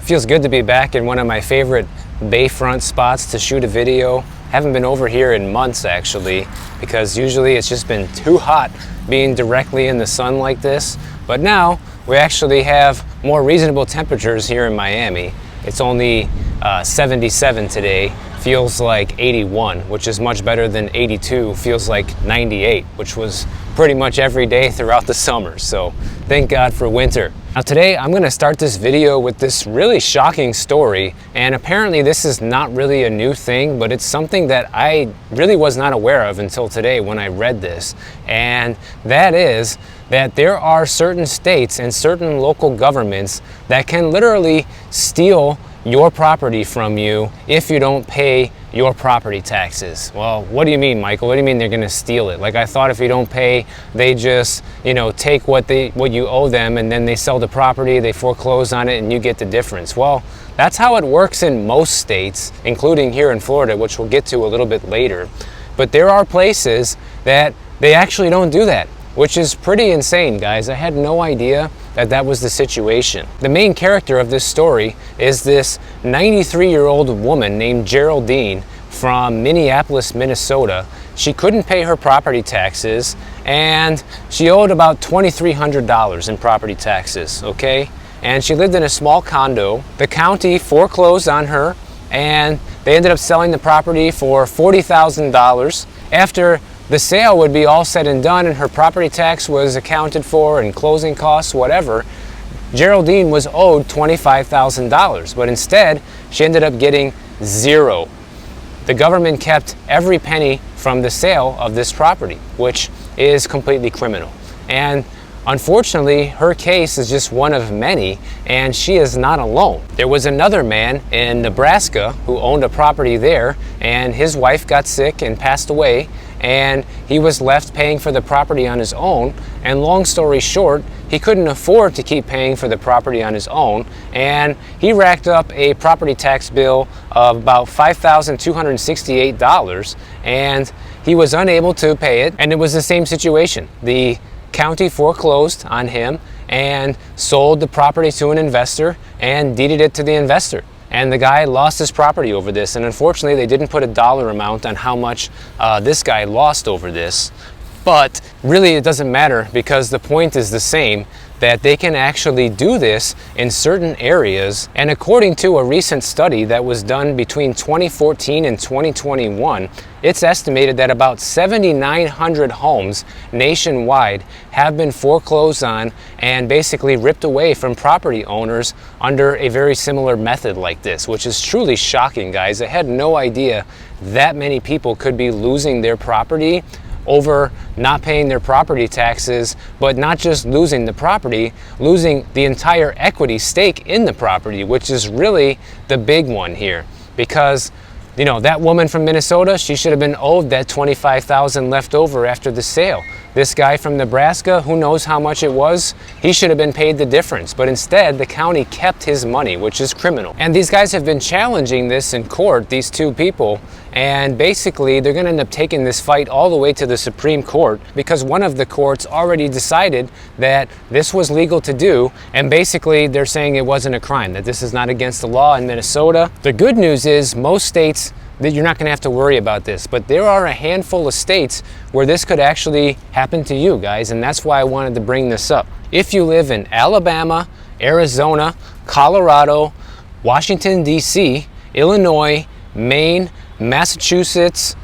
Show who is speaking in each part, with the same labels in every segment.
Speaker 1: Feels good to be back in one of my favorite bayfront spots to shoot a video. Haven't been over here in months actually, because usually it's just been too hot being directly in the sun like this. But now we actually have more reasonable temperatures here in Miami. It's only 77 today, feels like 81, which is much better than 82, feels like 98, which was pretty much every day throughout the summer. So thank God for winter. Now today I'm going to start this video with this really shocking story, and apparently this is not really a new thing, but it's something that I really was not aware of until today when I read this. And that is that there are certain states and certain local governments that can literally steal your property from you if you don't pay your property taxes. Well, what do you mean, Michael? What do you mean they're gonna steal it? Like, I thought if you don't pay, they just, take what you owe them, and then they sell the property, they foreclose on it, and you get the difference. Well, that's how it works in most states, including here in Florida, which we'll get to a little bit later. But there are places that they actually don't do that, which is pretty insane, guys. I had no idea that that was the situation. The main character of this story is this 93-year-old woman named Geraldine from Minneapolis, Minnesota. She couldn't pay her property taxes, and she owed about $2,300 in property taxes, okay? And she lived in a small condo. The county foreclosed on her, and they ended up selling the property for $40,000. After the sale would be all said and done and her property tax was accounted for and closing costs, whatever, Geraldine was owed $25,000, but instead she ended up getting zero. The government kept every penny from the sale of this property, which is completely criminal. And unfortunately, her case is just one of many, and she is not alone. There was another man in Nebraska who owned a property there, and his wife got sick and passed away, and he was left paying for the property on his own. And long story short, he couldn't afford to keep paying for the property on his own, and he racked up a property tax bill of about $5,268, and he was unable to pay it. And it was the same situation. The county foreclosed on him and sold the property to an investor and deeded it to the investor. And the guy lost his property over this, and unfortunately they didn't put a dollar amount on how much this guy lost over this. But really it doesn't matter, because the point is the same, that they can actually do this in certain areas. And according to a recent study that was done between 2014 and 2021, it's estimated that about 7,900 homes nationwide have been foreclosed on and basically ripped away from property owners under a very similar method like this, which is truly shocking, guys. I had no idea that many people could be losing their property over not paying their property taxes, but not just losing the property, losing the entire equity stake in the property, which is really the big one here. Because that woman from Minnesota, she should have been owed that $25,000 left over after the sale. This guy from Nebraska, who knows how much it was, he should have been paid the difference. But instead, the county kept his money, which is criminal. And these guys have been challenging this in court, these two people, and basically they're going to end up taking this fight all the way to the Supreme Court, because one of the courts already decided that this was legal to do, and basically they're saying it wasn't a crime, that this is not against the law in Minnesota. The good news is most states, that you're not going to have to worry about this, but there are a handful of states where this could actually happen to you guys, and that's why I wanted to bring this up. If you live in Alabama, Arizona, Colorado, Washington, D.C., Illinois, Maine, Massachusetts,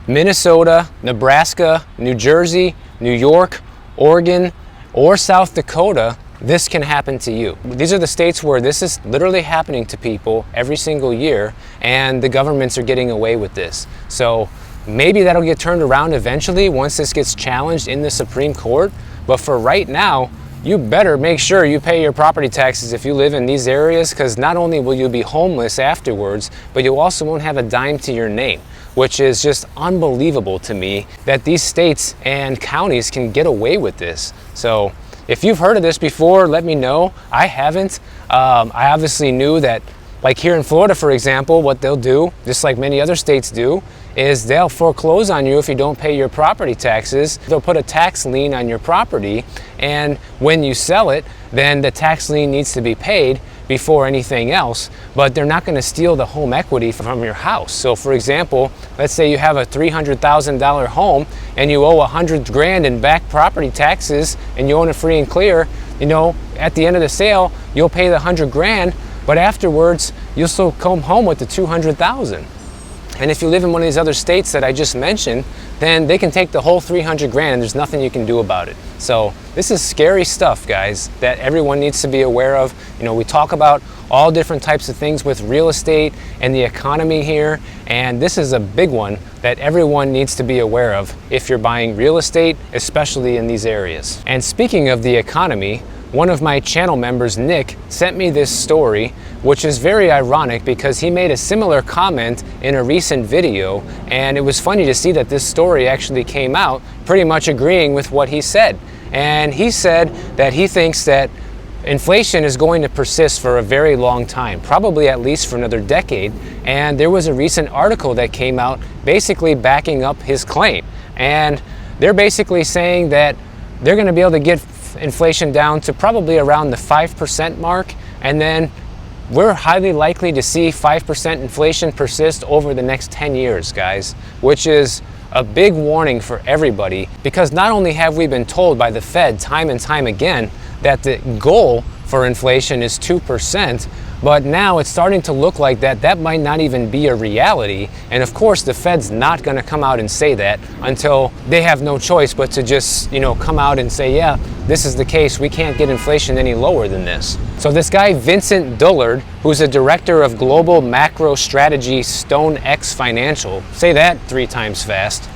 Speaker 1: Minnesota, Nebraska, New Jersey, New York, Oregon, or South Dakota, this can happen to you. These are the states where this is literally happening to people every single year, and the governments are getting away with this. So maybe that'll get turned around eventually once this gets challenged in the Supreme Court. But for right now, you better make sure you pay your property taxes if you live in these areas, because not only will you be homeless afterwards, but you also won't have a dime to your name, which is just unbelievable to me that these states and counties can get away with this. So if you've heard of this before, let me know. I haven't. I obviously knew that, like here in Florida, for example, what they'll do, just like many other states do, is they'll foreclose on you if you don't pay your property taxes. They'll put a tax lien on your property, and when you sell it, then the tax lien needs to be paid before anything else, but they're not going to steal the home equity from your house. So for example, let's say you have a $300,000 home and you owe $100,000 in back property taxes and you own it free and clear. You know, at the end of the sale, you'll pay the $100,000, but afterwards you'll still come home with the $200,000. And if you live in one of these other states that I just mentioned, then they can take the whole $300,000 and there's nothing you can do about it. So this is scary stuff, guys, that everyone needs to be aware of. You know, we talk about all different types of things with real estate and the economy here, and this is a big one that everyone needs to be aware of if you're buying real estate, especially in these areas. And speaking of the economy, one of my channel members, Nick, sent me this story, which is very ironic because he made a similar comment in a recent video, and it was funny to see that this story actually came out pretty much agreeing with what he said. And he said that he thinks that inflation is going to persist for a very long time, probably at least for another decade. And there was a recent article that came out basically backing up his claim. And they're basically saying that they're going to be able to get inflation down to probably around the 5% mark, and then we're highly likely to see 5% inflation persist over the next 10 years, guys, which is a big warning for everybody, because not only have we been told by the Fed time and time again that the goal for inflation is 2%, but now it's starting to look like that might not even be a reality. And of course, the Fed's not going to come out and say that until they have no choice but to just, you know, come out and say, yeah, this is the case. We can't get inflation any lower than this. So this guy, Vincent Dullard, who's a director of global macro strategy, StoneX Financial, say that 3 times fast.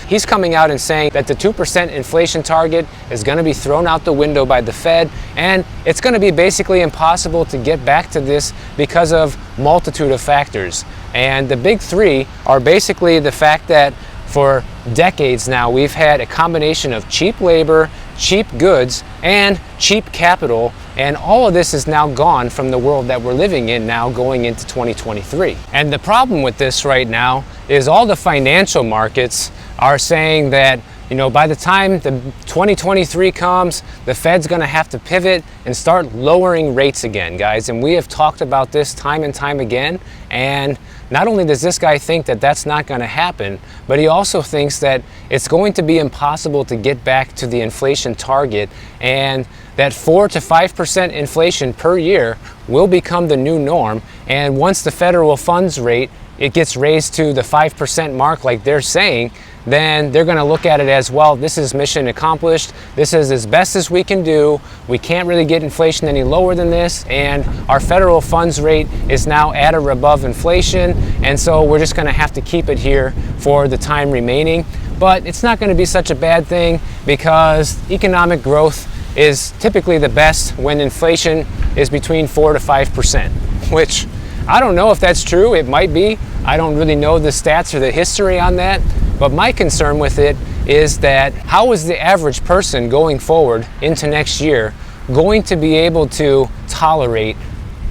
Speaker 1: He's coming out and saying that the 2% inflation target is going to be thrown out the window by the Fed, and it's going to be basically impossible to get back to this because of multitude of factors. And the big 3 are basically the fact that for decades now we've had a combination of cheap labor, cheap goods, and cheap capital, and all of this is now gone from the world that we're living in now going into 2023. And the problem with this right now is all the financial markets are saying that, you know, by the time the 2023 comes, the Fed's going to have to pivot and start lowering rates again, guys. And we have talked about this time and time again. And not only does this guy think that that's not going to happen, but he also thinks that it's going to be impossible to get back to the inflation target, and that 4 to 5% inflation per year will become the new norm. And once the federal funds rate, it gets raised to the 5% mark like they're saying, then they're going to look at it as, well, this is mission accomplished. This is as best as we can do. We can't really get inflation any lower than this, and our federal funds rate is now at or above inflation, and so we're just going to have to keep it here for the time remaining. But it's not going to be such a bad thing, because economic growth is typically the best when inflation is between 4 to 5%, which I don't know if that's true. It might be. I don't really know the stats or the history on that. But my concern with it is that how is the average person going forward into next year going to be able to tolerate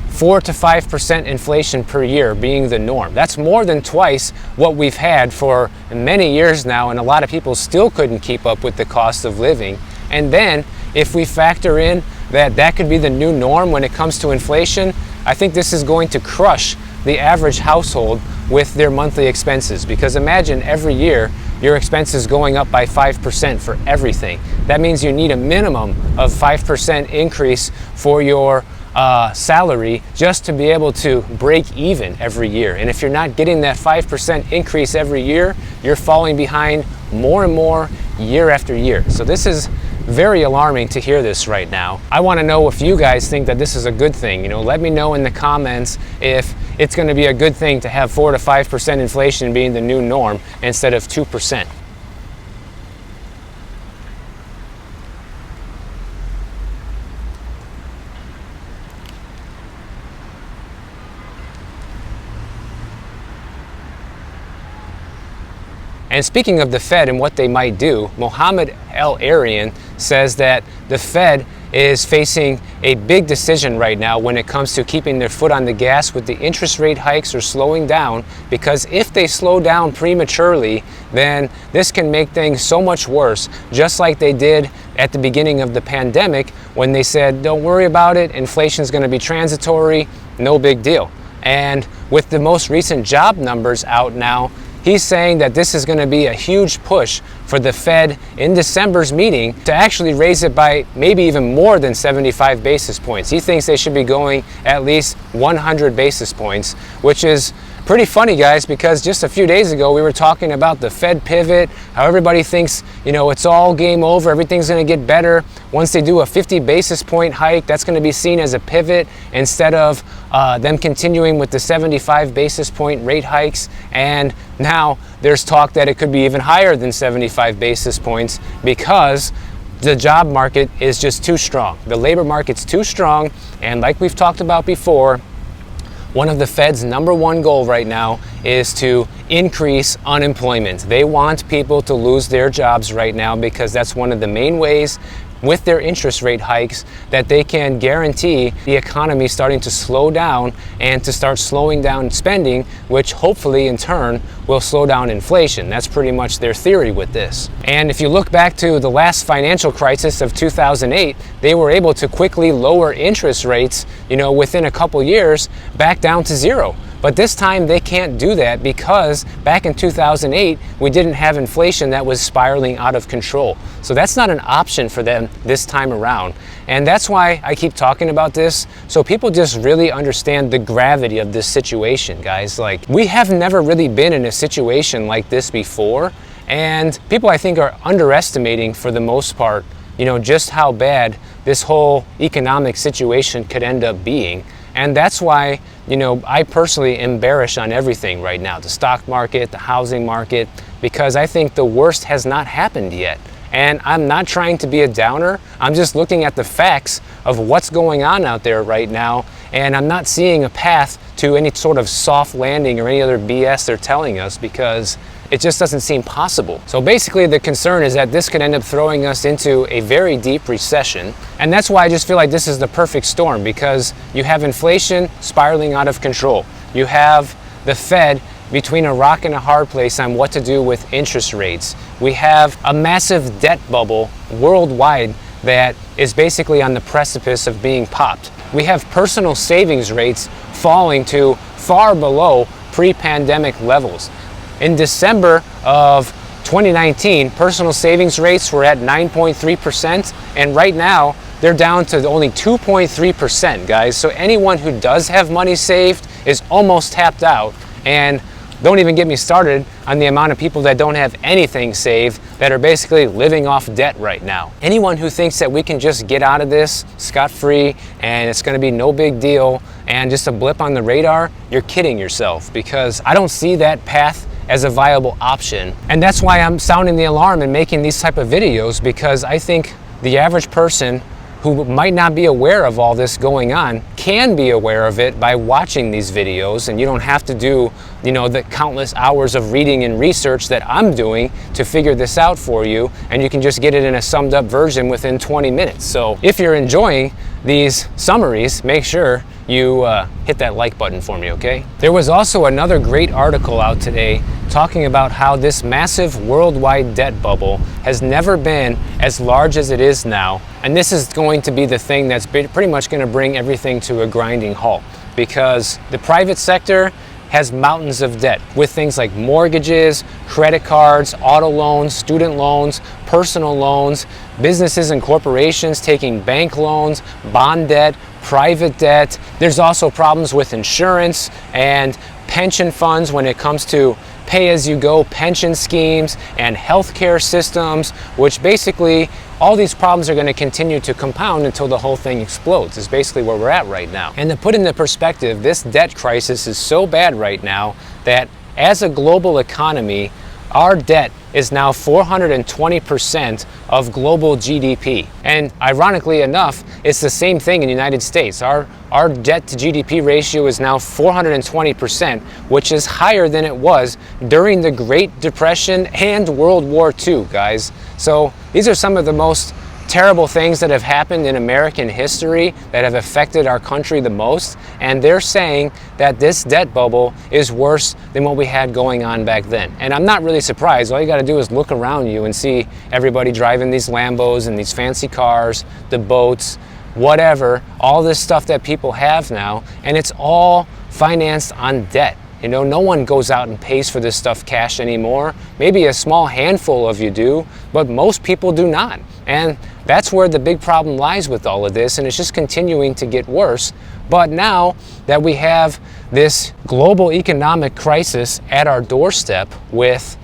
Speaker 1: 4 to 5% inflation per year being the norm? That's more than twice what we've had for many years now, and a lot of people still couldn't keep up with the cost of living. And then if we factor in that could be the new norm when it comes to inflation, I think this is going to crush the average household with their monthly expenses, because imagine every year your expenses going up by 5% for everything. That means you need a minimum of 5% increase for your salary just to be able to break even every year. And if you're not getting that 5% increase every year, you're falling behind more and more year after year. So this is very alarming to hear this right now. I want to know if you guys think that this is a good thing. You know, let me know in the comments if it's going to be a good thing to have 4 to 5% inflation being the new norm instead of 2%. And speaking of the Fed and what they might do, Mohammed El-Arian says that the Fed is facing a big decision right now when it comes to keeping their foot on the gas with the interest rate hikes or slowing down, because if they slow down prematurely, then this can make things so much worse, just like they did at the beginning of the pandemic when they said, don't worry about it, inflation is going to be transitory, no big deal. And with the most recent job numbers out now, he's saying that this is going to be a huge push for the Fed in December's meeting to actually raise it by maybe even more than 75 basis points. He thinks they should be going at least 100 basis points, which is pretty funny, guys, because just a few days ago we were talking about the Fed pivot, how everybody thinks, it's all game over, everything's going to get better. Once they do a 50 basis point hike, that's going to be seen as a pivot instead of them continuing with the 75 basis point rate hikes. And now there's talk that it could be even higher than 75 basis points because the job market is just too strong. The labor market's too strong, and like we've talked about before, one of the Fed's number one goal right now is to increase unemployment. They want people to lose their jobs right now because that's one of the main ways with their interest rate hikes that they can guarantee the economy starting to slow down and to start slowing down spending, which hopefully in turn will slow down inflation. That's pretty much their theory with this. And if you look back to the last financial crisis of 2008, they were able to quickly lower interest rates, within a couple years back down to zero. But this time they can't do that because back in 2008, we didn't have inflation that was spiraling out of control. So that's not an option for them this time around. And that's why I keep talking about this, so people just really understand the gravity of this situation, guys. Like, we have never really been in a situation like this before. And people, I think, are underestimating for the most part, just how bad this whole economic situation could end up being. And that's why, I personally am bearish on everything right now, the stock market, the housing market, because I think the worst has not happened yet. And I'm not trying to be a downer. I'm just looking at the facts of what's going on out there right now. And I'm not seeing a path to any sort of soft landing or any other BS they're telling us, because it just doesn't seem possible. So basically the concern is that this could end up throwing us into a very deep recession. And that's why I just feel like this is the perfect storm, because you have inflation spiraling out of control. You have the Fed between a rock and a hard place on what to do with interest rates. We have a massive debt bubble worldwide that is basically on the precipice of being popped. We have personal savings rates falling to far below pre-pandemic levels. In December of 2019, personal savings rates were at 9.3%, and right now they're down to only 2.3%, guys. So anyone who does have money saved is almost tapped out. And don't even get me started on the amount of people that don't have anything saved that are basically living off debt right now. Anyone who thinks that we can just get out of this scot-free and it's going to be no big deal and just a blip on the radar, you're kidding yourself, because I don't see that path as a viable option. And that's why I'm sounding the alarm and making these type of videos, because I think the average person who might not be aware of all this going on can be aware of it by watching these videos, and you don't have to do, the countless hours of reading and research that I'm doing to figure this out for you, and you can just get it in a summed up version within 20 minutes. So if you're enjoying these summaries, make sure you hit that like button for me, okay? There was also another great article out today talking about how this massive worldwide debt bubble has never been as large as it is now. And this is going to be the thing that's pretty much going to bring everything to a grinding halt, because the private sector has mountains of debt with things like mortgages, credit cards, auto loans, student loans, personal loans, businesses and corporations taking bank loans, bond debt, private debt. There's also problems with insurance and pension funds when it comes to pay-as-you-go pension schemes and healthcare systems, which basically all these problems are going to continue to compound until the whole thing explodes, is basically where we're at right now. And to put into perspective, this debt crisis is so bad right now that as a global economy, our debt is now 420% of global GDP. And ironically enough, it's the same thing in the United States. Our debt to GDP ratio is now 420%, which is higher than it was during the Great Depression and World War II, guys. So these are some of the most terrible things that have happened in American history that have affected our country the most, and they're saying that this debt bubble is worse than what we had going on back then. And I'm not really surprised. All you got to do is look around you and see everybody driving these Lambos and these fancy cars, the boats, whatever, all this stuff that people have now, and it's all financed on debt. You know, no one goes out and pays for this stuff cash anymore. Maybe a small handful of you do, but most people do not. And that's where the big problem lies with all of this, and it's just continuing to get worse. But now that we have this global economic crisis at our doorstep with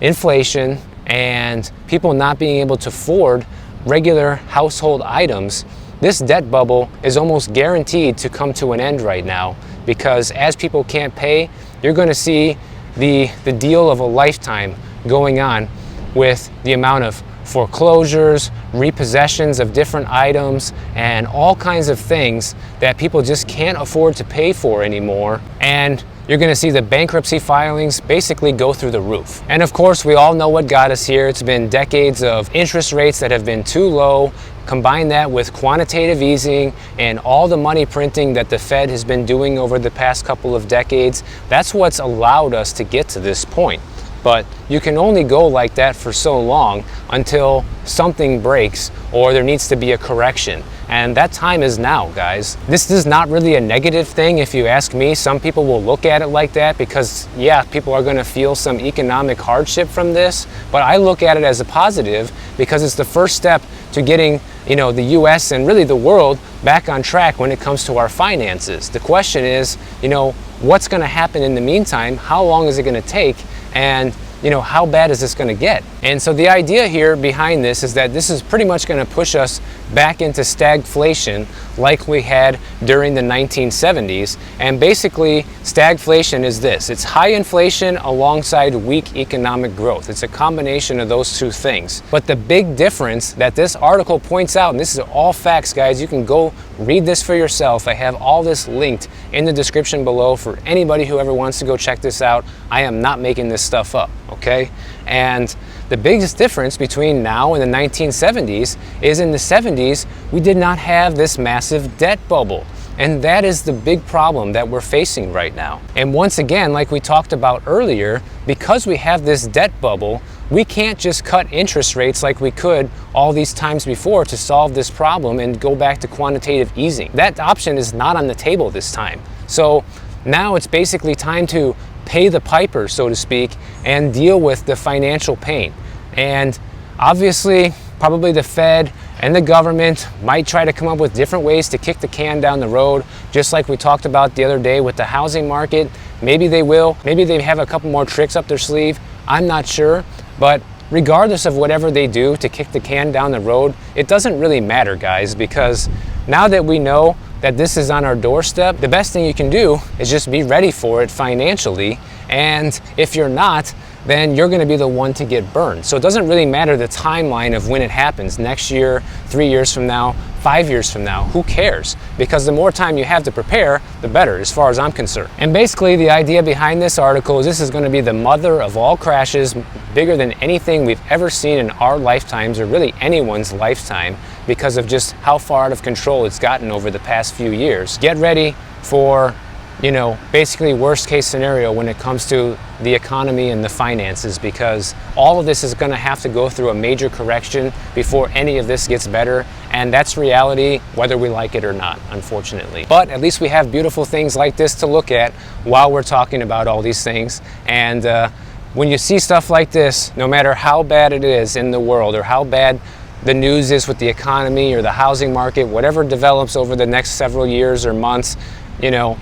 Speaker 1: inflation and people not being able to afford regular household items, this debt bubble is almost guaranteed to come to an end right now, because as people can't pay, you're going to see the deal of a lifetime going on with the amount of foreclosures, repossessions of different items, and all kinds of things that people just can't afford to pay for anymore. And you're going to see the bankruptcy filings basically go through the roof. And of course, we all know what got us here. It's been decades of interest rates that have been too low. Combine that with quantitative easing and all the money printing that the Fed has been doing over the past couple of decades. That's what's allowed us to get to this point. But you can only go like that for so long until something breaks or there needs to be a correction. And that time is now, guys. This is not really a negative thing if you ask me. Some people will look at it like that because, yeah, people are going to feel some economic hardship from this. But I look at it as a positive because it's the first step to getting, you know, the US and really the world back on track when it comes to our finances. The question is, you know, what's going to happen in the meantime? How long is it going to take? And you know, how bad is this going to get? And so the idea here behind this is that this is pretty much going to push us back into stagflation like we had during the 1970s. And basically, stagflation is this. It's high inflation alongside weak economic growth. It's a combination of those two things. But the big difference that this article points out, and this is all facts, guys, you can go read this for yourself. I have all this linked in the description below for anybody who ever wants to go check this out. I am not making this stuff up, okay? And the biggest difference between now and the 1970s is in the 70s, we did not have this massive debt bubble. And that is the big problem that we're facing right now. And once again, like we talked about earlier, because we have this debt bubble, we can't just cut interest rates like we could all these times before to solve this problem and go back to quantitative easing. That option is not on the table this time. So now it's basically time to pay the piper, so to speak, and deal with the financial pain. And obviously, probably the Fed and the government might try to come up with different ways to kick the can down the road, just like we talked about the other day with the housing market. Maybe they will. Maybe they have a couple more tricks up their sleeve. I'm not sure. But regardless of whatever they do to kick the can down the road, it doesn't really matter, guys, because now that we know that this is on our doorstep, the best thing you can do is just be ready for it financially. And if you're not, then you're going to be the one to get burned. So it doesn't really matter the timeline of when it happens, next year, 3 years from now, 5 years from now, who cares? Because the more time you have to prepare, the better, as far as I'm concerned. And basically the idea behind this article is this is going to be the mother of all crashes, bigger than anything we've ever seen in our lifetimes, or really anyone's lifetime, because of just how far out of control it's gotten over the past few years. Get ready for, you know, basically worst case scenario when it comes to the economy and the finances, because all of this is going to have to go through a major correction before any of this gets better. And that's reality, whether we like it or not, unfortunately. But at least we have beautiful things like this to look at while we're talking about all these things. And when you see stuff like this, no matter how bad it is in the world or how bad the news is with the economy or the housing market, whatever develops over the next several years or months, you know,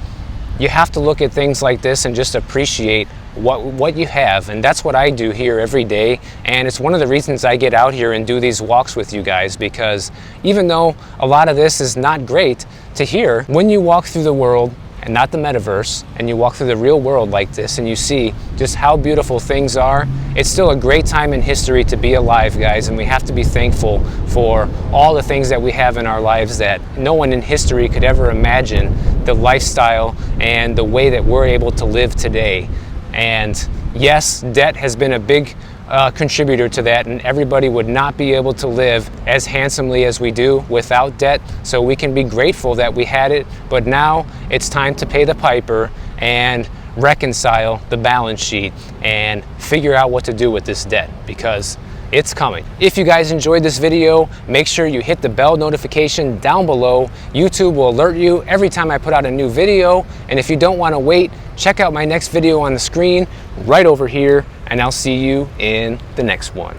Speaker 1: you have to look at things like this and just appreciate what you have. And that's what I do here every day. And it's one of the reasons I get out here and do these walks with you guys, because even though a lot of this is not great to hear, when you walk through the world, and not the metaverse, and you walk through the real world like this and you see just how beautiful things are, it's still a great time in history to be alive, guys. And we have to be thankful for all the things that we have in our lives that no one in history could ever imagine, the lifestyle and the way that we're able to live today. And yes, debt has been a big contributor to that, and everybody would not be able to live as handsomely as we do without debt. So we can be grateful that we had it, but now it's time to pay the piper and reconcile the balance sheet and figure out what to do with this debt, because it's coming. If you guys enjoyed this video, make sure you hit the bell notification down below. YouTube will alert you every time I put out a new video. And if you don't want to wait, check out my next video on the screen right over here, and I'll see you in the next one.